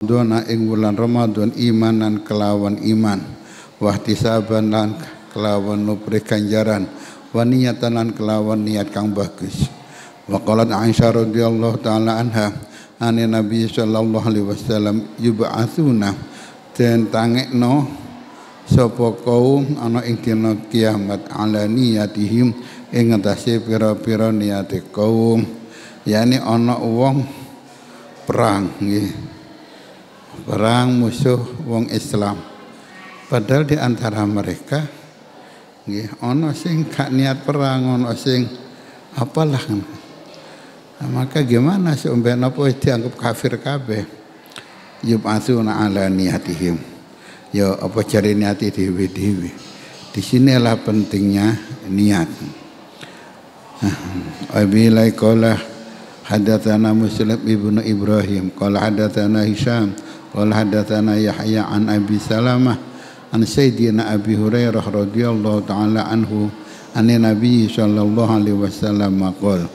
Dona ing wulan Ramadan imanan kelawan iman, wahtisaban lan kelawan nubrih ganjaran, wa niyatan lan kelawan niat kang bagus. Wa qalat Aisyah radhiyallahu taala anha, ane Nabi sallallahu alaihi wasallam yub'atsuna den tangekno sapa kaum ana ing dina kiamat ala niyatihim ing atase pira-pira niate kaum, yakni ana wong perang nggih. Perang musuh wong Islam. Padahal di antara mereka nggih ana sing gak niat perang, ana sing apalah. Nah, maka gimana seumben apa dianggap kafir kabeh? Yub'atsuna ala niyatihim. Ya apa cari niati dewe-dewe. Di sinilah pentingnya niat. Abila qala hadatsana Muslim ibnu Ibrahim qala hadatsana Hisham qala hadatsana Yahya an Abi Salamah an Sayyidina Abi Hurairah radhiyallahu taala anhu anna Nabi sallallahu alaihi wasallam qala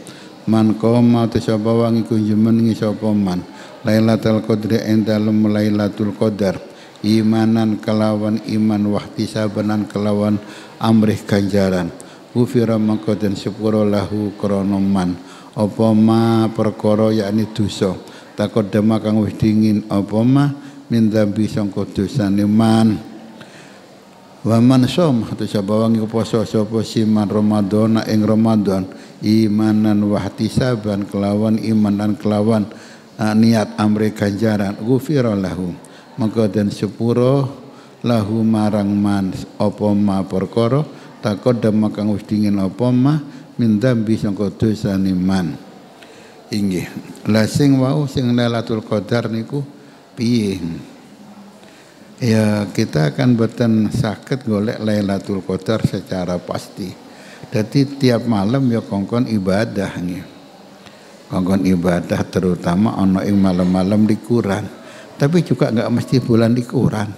man qama tasabawangi kunjumen sapa man Lailatul Qadri ing dalem Lailatul Qadar imanan kelawan iman wahtisaban kelawan amrih ganjaran ghufira mangko den sepuro lahu krana man apa ma perkara yakni dosa takodama kang wis dingin apa ma min dzambi sangka dosane man wa man som tasabawangi puasa sapa siman Ramadan ing Ramadan imanan wahtisaban kelawan iman dan kelawan niat amri ganjaran ghufira lahu maka den sepuro lahu marang man apa ma perkara takodama kang wis dingin apa ma min dzambi sangka dosane man. Inggih, la sing wau sing Lailatul Qadar niku piye? Ya kita akan boten saged golek Lailatul Qadar secara pasti. Dadi tiap malam ya kongkon ibadah nggih. Kongkon ibadah terutama ana ing malam-malam di Quran. Tapi juga enggak mesti bulan di Quran.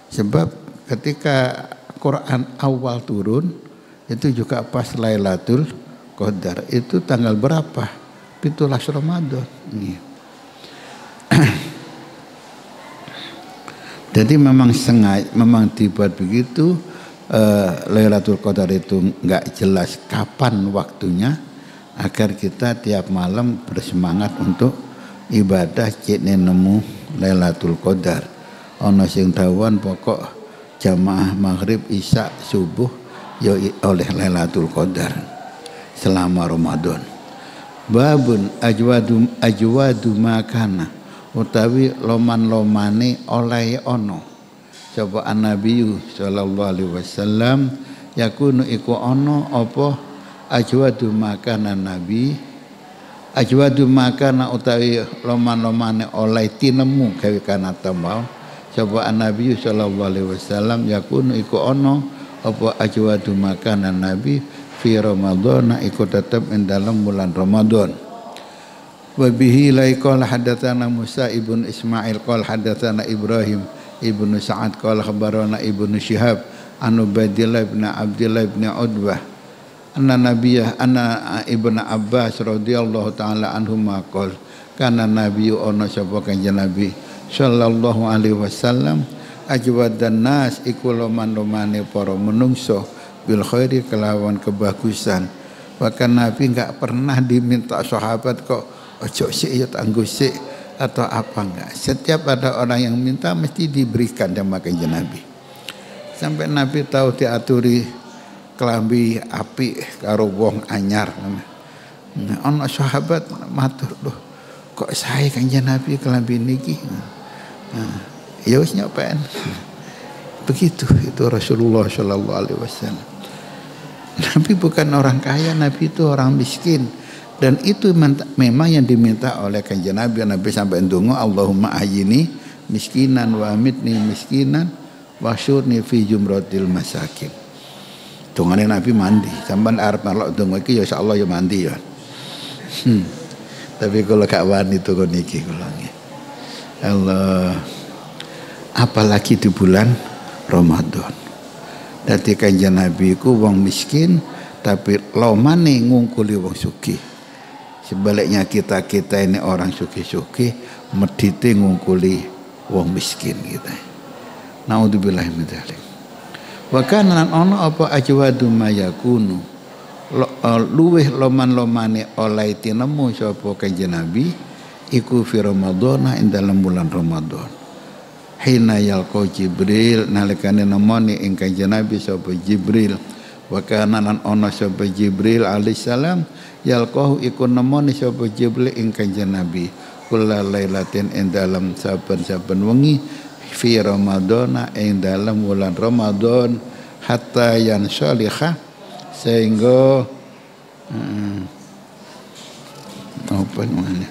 Sebab ketika Quran awal turun itu juga pas Lailatul Qadar. Itu tanggal berapa? 17 Ramadan. Jadi memang sengaja, memang dibuat begitu. Lailatul Qadar itu enggak jelas kapan waktunya agar kita tiap malam bersemangat untuk ibadah cek nemu Lailatul Qadar. Ana sing dawuhan pokok jamaah maghrib isya subuh ya oleh Lailatul Qadar selama Ramadan. Babun ajwadu makana utawi loman-lomane oleh ono sapa Nabi sallallahu alaihi wasallam yakunu iku ono apa ajwadu makana Nabi ajwadu makana utawi loman-lomane oleh tinemu gawe kana tambal sapa Nabi sallallahu alaihi wasallam yakunu iku ono apa ajwadu makana Nabi fi Ramadan iku tetap ing dalam bulan Ramadan. Wa bihi laiqal hadatsana Musa ibn Ismail qala hadatsana Ibrahim ibnu Sa'ad qala khabarana ibnu Syihab an Ubaidillah bin Abdullah bin Utbah anna nabiyya anna ibnu Abbas radhiyallahu taala anhuma qala kana nabiyyu ana sapa kanjeng Nabi sallallahu alaihi wasallam ajwadan nas iku loman-lomane para menungso bil khairi kelawan kebagusan. Bahkan Nabi enggak pernah diminta sahabat kok ojo sik ya tangguh sik atau apa enggak. Setiap ada orang yang minta mesti diberikan sama kanjeng Nabi. Sampai Nabi tahu diaturi kelambi api karo wong anyar. Ana sahabat matur, "Loh, kok saya kanjeng Nabi kelambi niki?" Ya wis nyobain. Begitu itu Rasulullah sallallahu alaihi wasallam. Nabi bukan orang kaya, Nabi itu orang miskin. Dan itu memang yang diminta oleh kanjeng Nabi. Nabi sampai ndonga Allahumma ahyini miskinan wa amitni miskinan wa syurni fi jumratil masakin. Dongane Nabi mandi. Sampeyan arep melok donga iki ya insyaallah ya mandi ya. Tapi kalau gak wani donga niki kula. Allah, apalagi di bulan Ramadan. Dadi Kanjeng Nabi ku wong miskin tapi lomane ngungkuli wong sugih. Sebaliknya kita ini orang sugih-sugih medite ngungkuli wong miskin kita. Naudzubillah min dzalik. Wa kana ana apa ajwadu mayakunu luweh loman-lomane oleh tinemu sapa Kanjeng Nabi iku fi Ramadhana ing dalam bulan Ramadan. Hina yalqa Jibril nalikane nemoni ing Kanjeng Nabi sapa Jibril wa kana lan ana sapa Jibril alaihissalam yalqahu iku nemoni sapa Jibril ing Kanjeng Nabi kula lailatin ing dalam saben-saben wengi fi Ramadhana ing dalam bulan Ramadan hatta yan salihah sehingga apa namanya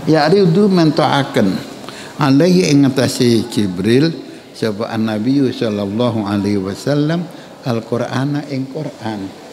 ya ridu mentaaken alaihi ing ngatasi Jibril sapa Nabi sallallahu alaihi wasallam Al-Qur'ana ing Qur'an.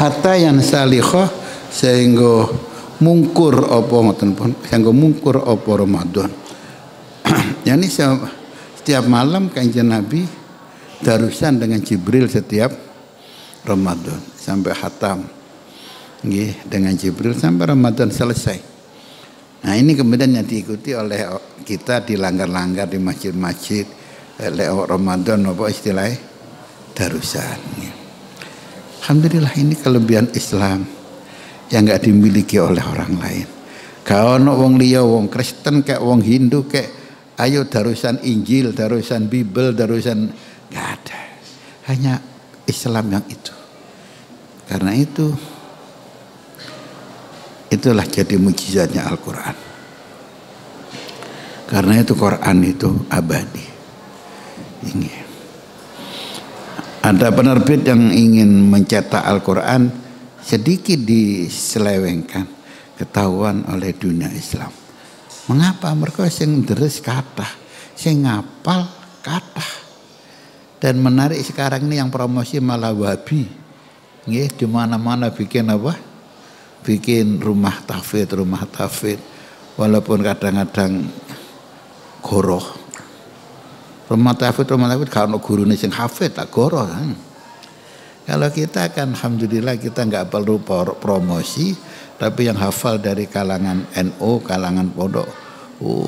Hatta yang salihah sehingga mungkur apa ngoten pun sehingga mungkur apa Ramadan. Yani setiap malam Kanjeng Nabi darusan dengan Jibril setiap Ramadan sampai khatam. Nggih, dengan Jibril sampai Ramadan selesai. Nah, ini kemudian yang diikuti oleh kita dilanggar-langgar di masjid-masjid lewat Ramadan apa istilahnya darusan. Alhamdulillah ini kelebihan Islam yang enggak dimiliki oleh orang lain. Kalau ono wong liya, wong Kristen kayak wong Hindu kayak ayo darusan Injil, darusan Bible, darusan enggak ada. Hanya Islam yang itu. Karena itulah jadi mukjizatnya Al-Qur'an. Karena itu Quran itu abadi. Ini ada penerbit yang ingin mencetak Al-Quran sedikit diselewengkan ketahuan oleh dunia Islam. Mengapa? Mereka sing deres kata, sing ngapal kata. Dan menarik sekarang ini yang promosi malah Wahabi. Nggih, di mana-mana bikin apa? Bikin rumah tahfidz. Walaupun kadang-kadang goroh. Rumah tahfidz kalau gurune sing hafid tak goroh kan. Kalau kita kan alhamdulillah kita nggak perlu promosi, tapi yang hafal dari kalangan NU, kalangan pondok,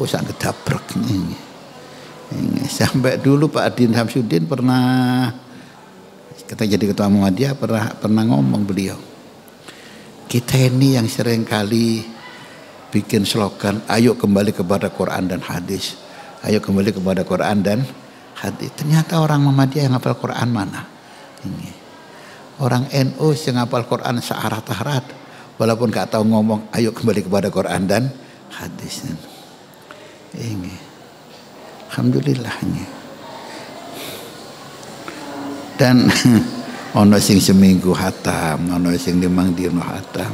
sangat dabrek ini. Sampai dulu Pak Adin Samsudin pernah kita jadi ketua Muhammadiyah pernah ngomong beliau, kita ini yang sering kali bikin slogan, ayo kembali kepada Quran dan hadis. Ayo kembali kepada Quran dan hadis. Ternyata orang Muhammadiyah yang hafal Quran mana? Ini. Orang NU yang hafal Quran searat-arat, walaupun gak tahu ngomong, ayo kembali kepada Quran dan hadis. Ini. Alhamdulillah ini. Dan ono sing seminggu hatam, ono sing 5 dino hatam.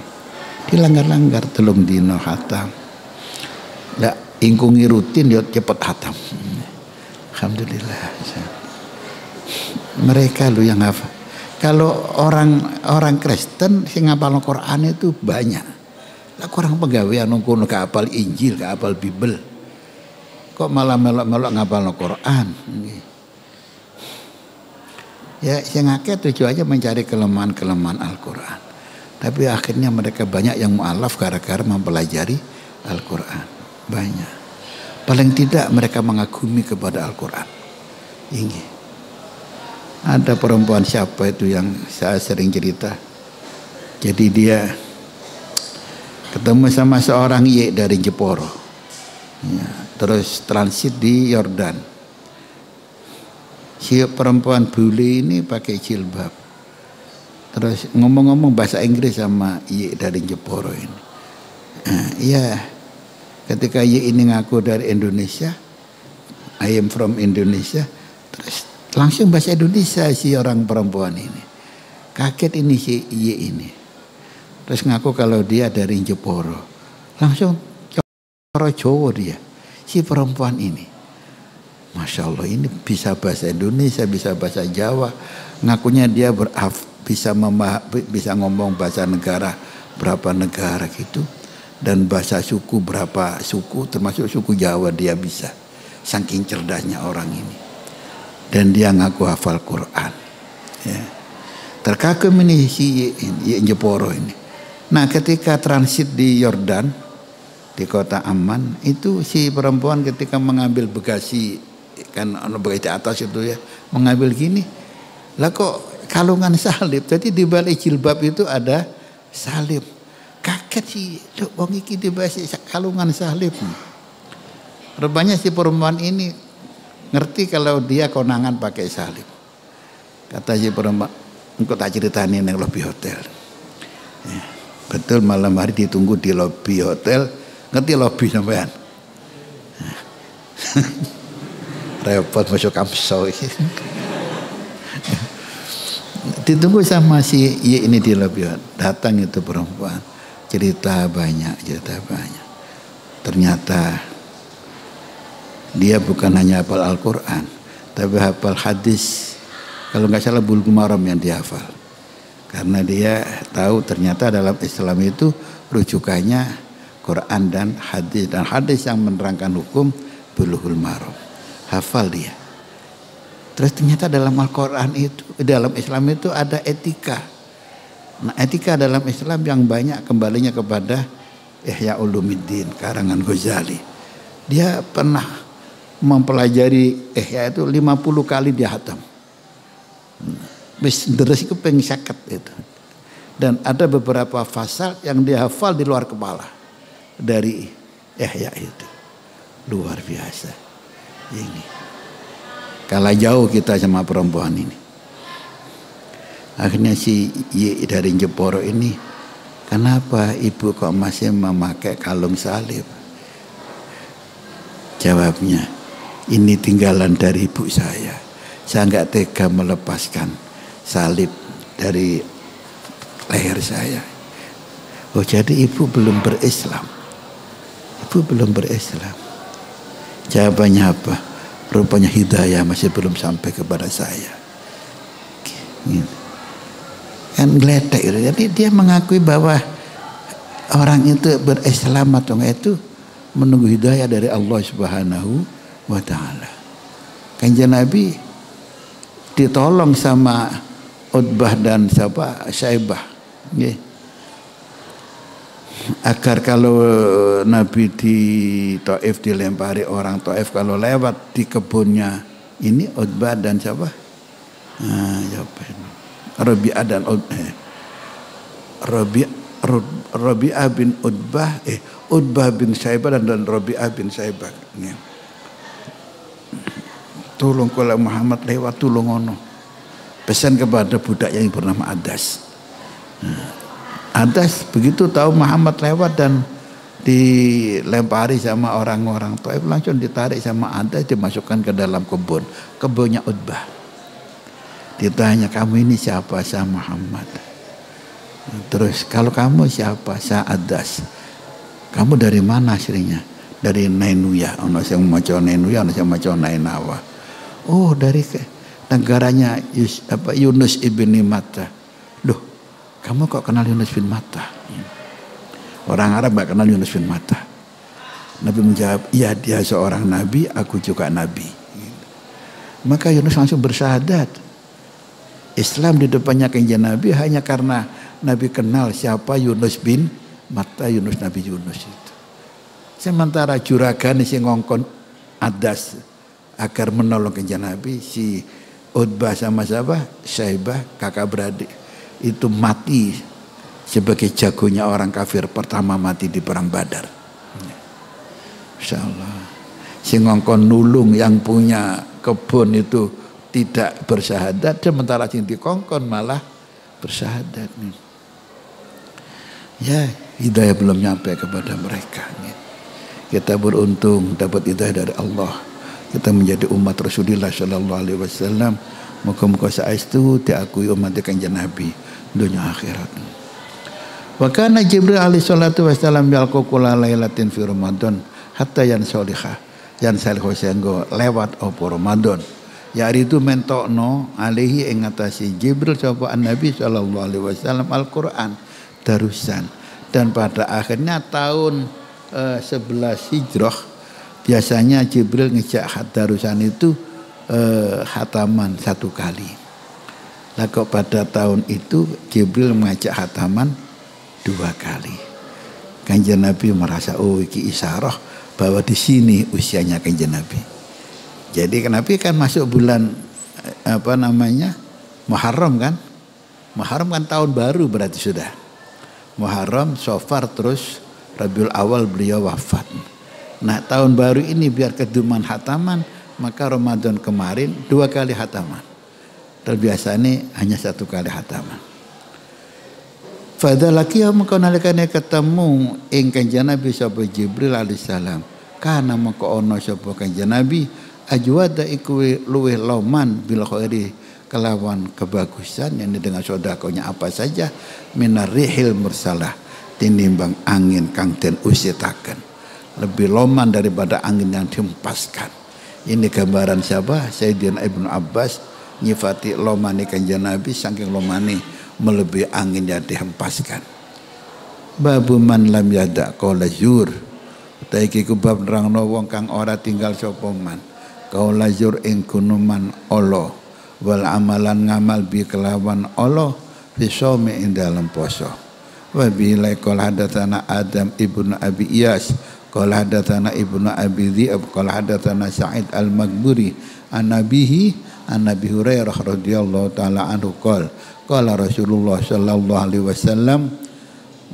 Dilanggar-langgar 3 dino hatam. Lah ingkungi rutin dia cepat hatam. Alhamdulillah. Mereka lu yang hafal. Kalau orang Kristen sing ngapal Quran itu banyak. Lah kurang pegawaian ngono ke hafal Injil, ke hafal Bible. kok malah melok-melok ngapalno Quran. Ya sing akeh tujuannya mencari kelemahan-kelemahan Al-Quran. Tapi akhirnya mereka banyak yang mu'alaf gara-gara mempelajari Al-Quran. Banyak. Paling tidak mereka mengagumi kepada Al-Quran. Ini. Ada perempuan siapa itu yang saya sering cerita. Jadi dia ketemu sama seorang Y dari Jeporo. Ya, terus transit di Yordan. Si perempuan bule ini pakai jilbab. Terus ngomong-ngomong bahasa Inggris sama Y dari Jeporo ini. Iya, ketika Y ini ngaku dari Indonesia, I am from Indonesia, terus langsung bahasa Indonesia si orang perempuan ini. Kaget ini si Y ini. Terus ngaku kalau dia dari Jeporo. Langsung cara Jawa dia, si perempuan ini. Masya Allah, ini bisa bahasa Indonesia, bisa bahasa Jawa. Ngakunya dia bisa ngomong bahasa negara berapa negara gitu, dan bahasa suku berapa suku, termasuk suku Jawa dia bisa. Saking cerdasnya orang ini. Dan dia ngaku hafal Quran. Ya. Terkagum ini si Jeporo ini. Nah, ketika transit di Yordan, di kota Amman, itu si perempuan ketika mengambil bagasi, kan bagasi atas itu ya, mengambil gini, lah kok kalungan salib. Jadi di balik jilbab itu ada salib. Kaget sih, wong iki di balik kalungan salib. Rupanya si perempuan ini ngerti kalau dia konangan pakai salib. Kata si perempuan, engkau tak ceritain yang lobby hotel. Ya, betul, malam hari ditunggu di lobby hotel. Ngerti lobby sampean? Repot masuk kamso. Ditunggu sama si Y ini di lobby. Datang itu perempuan, cerita banyak. Ternyata dia bukan hanya hafal Al-Quran, tapi hafal hadis. Kalau nggak salah Bulughul Maram yang dihafal. Karena dia tahu ternyata dalam Islam itu rujukannya Quran dan hadis yang menerangkan hukum Bulughul Maram. Hafal dia. Terus ternyata dalam Al-Quran itu, dalam Islam itu ada etika. Nah, etika dalam Islam yang banyak kembalinya kepada Ihya Ulumuddin karangan Ghazali. Dia pernah mempelajari Ihya itu 50 kali dia hatam. Wis deres iku ping 50 itu. Dan ada beberapa fasal yang dia hafal di luar kepala dari Ihya itu. Luar biasa. Ini. Kalah jauh kita sama perempuan ini. Akhirnya si Y dari Jeporo ini, kenapa ibu kok masih memakai kalung salib? Jawabnya, ini tinggalan dari ibu saya. Saya nggak tega melepaskan salib dari leher saya. Oh, jadi ibu belum berislam. Ibu belum berislam. Jawabannya apa? Rupanya hidayah masih belum sampai kepada saya. Kan gledek. Jadi dia mengakui bahwa orang itu berislam atau enggak itu menunggu hidayah dari Allah Subhanahu wa ta'ala. Kanjeng Nabi ditolong sama Utbah dan Syaibah. Agar kalau Nabi di Taif dilempari orang Taif, kalau lewat di kebunnya ini Utbah dan siapa? Rabi'ah dan Rabi'ah bin Utbah, Utbah bin Syaibah dan Rabi'ah bin Syaibah. Tolong kalau Muhammad lewat tolong ono. Pesan kepada budak yang bernama Adas. Adas begitu tahu Muhammad lewat dan dilempari sama orang-orang Taif, langsung ditarik sama Adas, dimasukkan ke dalam kebunnya Utbah. Ditanya, kamu ini siapa? Saya Muhammad. Terus, kalau kamu siapa? Saya Adas. Kamu dari mana aslinya? Dari Nainuya. Ono yang maca Nainuya, ono yang maca Nainawa. Oh, dari negaranya Yunus ibn Matta. Loh, kamu kok kenal Yunus bin Matta? Orang Arab gak kenal Yunus bin Matta. Nabi menjawab, iya dia seorang nabi, aku juga nabi. Maka Yunus langsung bersyahadat. Islam di depannya kanjeng Nabi hanya karena Nabi kenal siapa Yunus bin Matta, Yunus Nabi Yunus itu. Sementara juragan si ngongkon adas agar menolong kanjeng Nabi, si Utbah sama siapa? Syaibah, kakak beradik, itu mati sebagai jagonya orang kafir pertama mati di perang Badar. Insyaallah. Si ngongkon nulung yang punya kebun itu tidak bersyahadat, sementara sing dikongkon malah bersyahadat. Ya, hidayah belum nyampe kepada mereka. Kita beruntung dapat hidayah dari Allah. Kita menjadi umat Rasulullah sallallahu alaihi wasallam. Muka-muka saestu diakui umat kanjeng Nabi dunia akhirat. Wa kana Jibril alaihi salatu wasallam yalqa kula lailatin fi Ramadan hatta yan salihah. Yan salihah sehingga lewat apa Ramadan. Ya hari itu mentokno alaihi ing ngatasi Jibril sapa Nabi sallallahu alaihi wasallam Al-Qur'an darusan. Dan pada akhirnya tahun 11 Hijrah biasanya Jibril ngejak darusan itu khataman 1 kali. Lah kok pada tahun itu Jibril mengajak khataman 2 kali. Kanjeng Nabi merasa iki isyarah bahwa di sini usianya kanjeng Nabi. Jadi Nabi kan masuk bulan Muharram kan? Muharram kan tahun baru berarti sudah. Muharram, Safar, terus Rabiul Awal beliau wafat. Nah tahun baru ini biar keduman khataman, maka Ramadan kemarin 2 kali khataman. Dan biasanya hanya 1 kali khataman. Fadalaki maka nalikane ketemu ing kanjeng Nabi sapa Jibril alaihissalam. Kana maka ono sapa kanjeng Nabi ajwada iku luweh loman bil khairi kelawan kebagusan yang dengan sedekahnya apa saja minar rihil mursalah tinimbang angin kang den usitaken. Lebih loman daripada angin yang dihempaskan. Ini gambaran siapa? Sayyidina Ibnu Abbas nyifati lomani kanjeng Nabi saking lomani melebihi angin yang dihempaskan. Babu man lam yada qaula zur. Taiki ku bab nerangno wong kang ora tinggal sapa man. Qaula zur ing kunuman Allah wal amalan ngamal bi kelawan Allah fi shaumi ing dalam poso. Wa bi laikal hadatsana Adam ibnu Abi Iyas qala hadatsana ibnu Abi Dhi'ab qala hadatsana Sa'id al-Maghburi an Nabi Hurairah radhiyallahu taala anhu qala Rasulullah sallallahu alaihi wasallam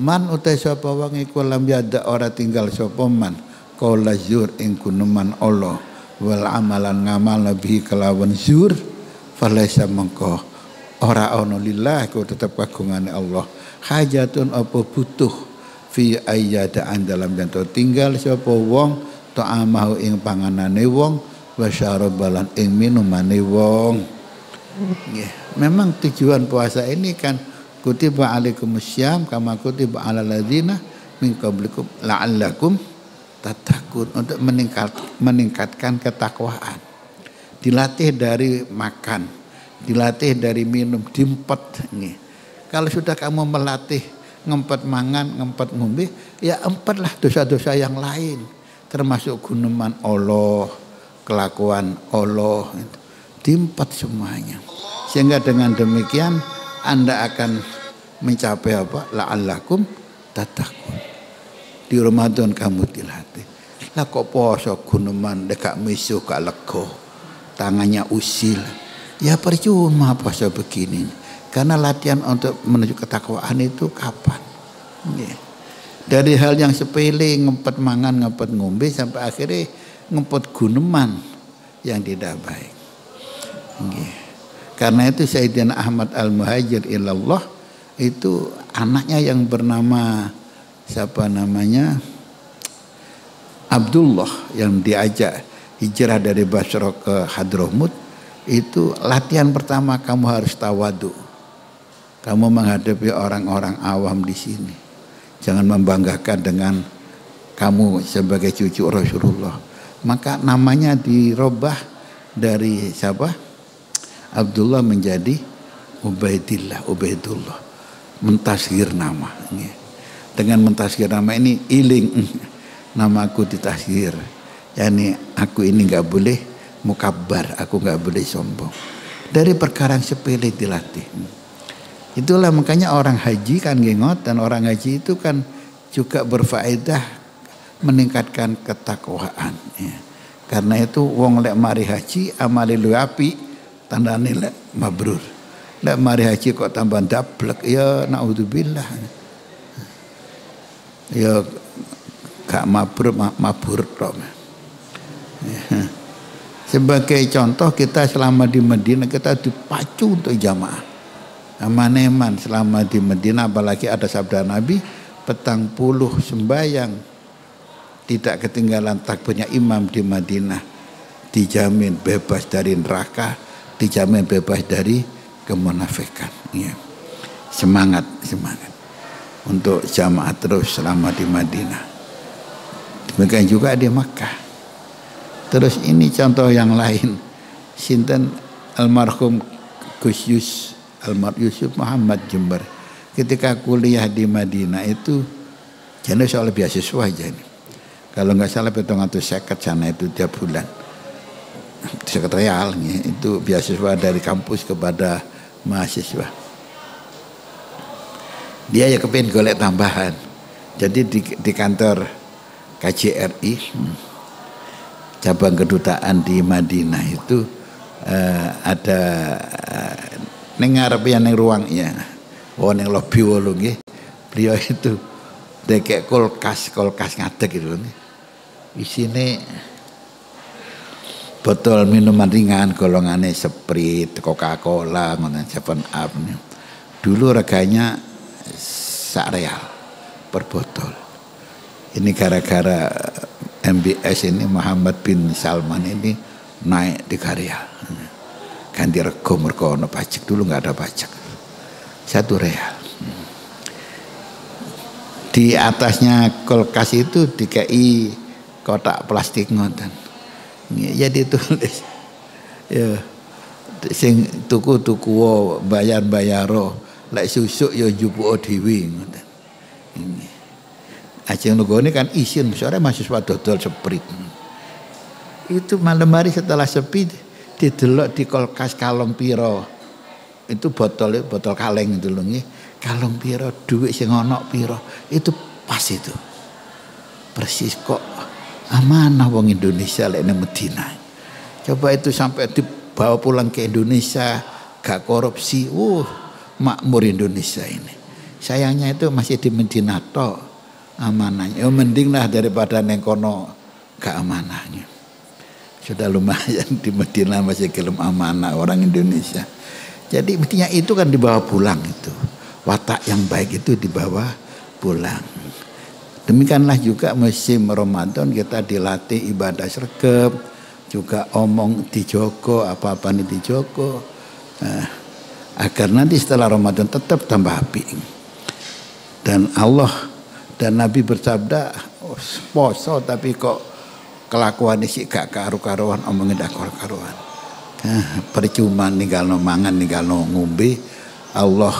man utai sapa wong iku lam yada ora tinggal sapa man qala zur ing kunuman Allah wal amalan ngamal nabi kelawan zur falaisa mengko ora ono lillah ku tetep kagungane Allah hajatun apa butuh fi ayyadaan dalam janto tinggal sapa wong ta'amahu ing panganane wong wa syarabalan ing minumane wong. Memang tujuan puasa ini kan kutiba alaikumussyam kama kutiba alal ladzina min qablikum la'allakum tattaqun, untuk meningkatkan ketakwaan. Dilatih dari makan, dilatih dari minum, diempet nih. Kalau sudah kamu melatih ngempet mangan, ngempet ngombe, ya empatlah dosa-dosa yang lain, termasuk guneman Allah, kelakuan Allah, diempet semuanya. Sehingga dengan demikian Anda akan mencapai apa? La'allakum tattaqun. Di Ramadan kamu dilatih. Lah kok poso guneman dekak misuh gak lega, tangannya usil. Ya percuma poso begini. Karena latihan untuk menuju ketakwaan itu kapan? Dari hal yang sepele ngempet mangan, ngempet ngombe sampai akhirnya ngempet guneman yang tidak baik. Karena itu Sayyidina Ahmad Al-Muhajir ilallah itu anaknya yang bernama siapa namanya? Abdullah, yang diajak hijrah dari Basra ke Hadramut. Itu latihan pertama, kamu harus tawadu. Kamu menghadapi orang-orang awam di sini. Jangan membanggakan dengan kamu sebagai cucu Rasulullah. Maka namanya dirubah dari siapa? Abdullah menjadi Ubaidullah. Mentasghir nama. Dengan mentasghir nama ini iling. namaku ditahdir. Yani aku ini nggak boleh mukabbar, aku nggak boleh sombong. Dari perkara yang sepele dilatih. Itulah makanya orang haji kan gengot, dan orang haji itu kan juga berfaedah meningkatkan ketakwaan. Ya. Karena itu wong lek mari haji amali lu api, tandane lek mabrur. Lek mari haji kok tambah dablek, ya naudzubillah. Ya gak mabrur, mabur tok. Ya. Sebagai contoh, kita selama di Madinah kita dipacu untuk jamaah. Aman-eman selama di Madinah, apalagi ada sabda Nabi, petang puluh sembayang tidak ketinggalan takbirnya imam di Madinah, dijamin bebas dari neraka, dijamin bebas dari kemunafikan. Ya. Semangat untuk jamaah terus selama di Madinah. Demikian juga di Makkah. Terus ini contoh yang lain, sinten almarhum Gus Yusuf Muhammad Jember, ketika kuliah di Madinah itu jadi soal beasiswa aja nih. Kalau nggak salah 750 sana itu tiap bulan. Sekretarial itu beasiswa dari kampus kepada mahasiswa. Dia ya kepengen golek tambahan. Jadi di kantor KJRI cabang kedutaan di Madinah itu ada ning ngarepe ning ruangnya. Oh ning lobi wolu nggih. Beliau itu dekek kulkas ngadeg gitu nggih. Isine botol minuman ringan golongane Sprite, Coca-Cola, ngono 7up. Dulu reganya @real per botol. Ini gara-gara MBS ini, Muhammad bin Salman ini naik 3 real. Ganti rego mergo ono pajak, dulu nggak ada pajak. 1 real. Di atasnya kulkas itu dikai kotak plastik ngoten. Ya ditulis. Ya sing tuku bayar-bayaro, lek susuk ya njupuk dhewe ngoten. Ini. Ajeng nggone kan isin sore mahasiswa dodol Sprite. Itu malam hari setelah sepi didelok di kulkas kalong piro. Itu botol kaleng itu lho nggih. Kalong piro, duit sing ana piro. Itu pas itu. Persis kok amanah wong Indonesia lek nang Madinah. Coba itu sampai dibawa pulang ke Indonesia, gak korupsi. Makmur Indonesia ini. Sayangnya itu masih di Madinah tok amanahnya. Ya mending lah daripada neng kono gak amanahnya. Sudah lumayan di Madinah masih gelem amanah orang Indonesia. Jadi mestinya itu kan dibawa pulang itu. Watak yang baik itu dibawa pulang. Demikianlah juga musim Ramadan kita dilatih ibadah sregep, juga omong dijogo, apa-apa ini dijogo. Agar nanti setelah Ramadan tetap tambah api. Dan Allah dan Nabi bersabda, poso tapi kok kelakuan sih gak karu-karuan, omongin dak karu-karuan. Percuma ninggalno mangan, ninggalno ngombe, Allah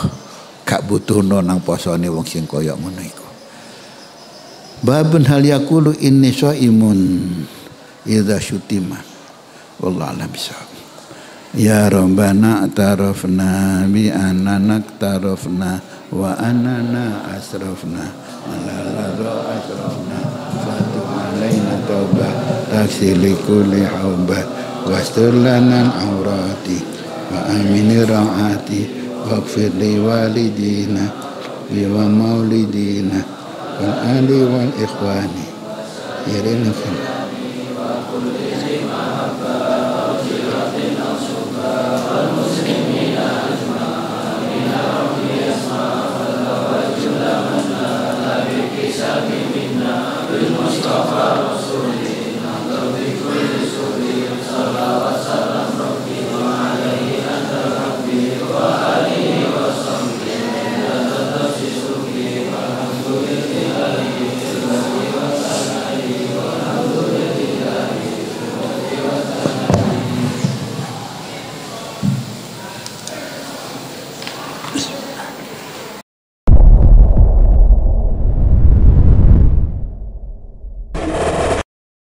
gak butuhno nang posone wong sing kaya ngono iku. Babun hal yaqulu inni shaimun idza syutima. Wallahu a'lam bishawab. Ya Rabbana tarafna bi annana tarafna wa annana asrafna malala asrafna fatu alaina taubah taksili kulli haubah wastur lana aurati wa amini ra'ati waghfir li walidina wa maulidina wal ali wal ikhwani irina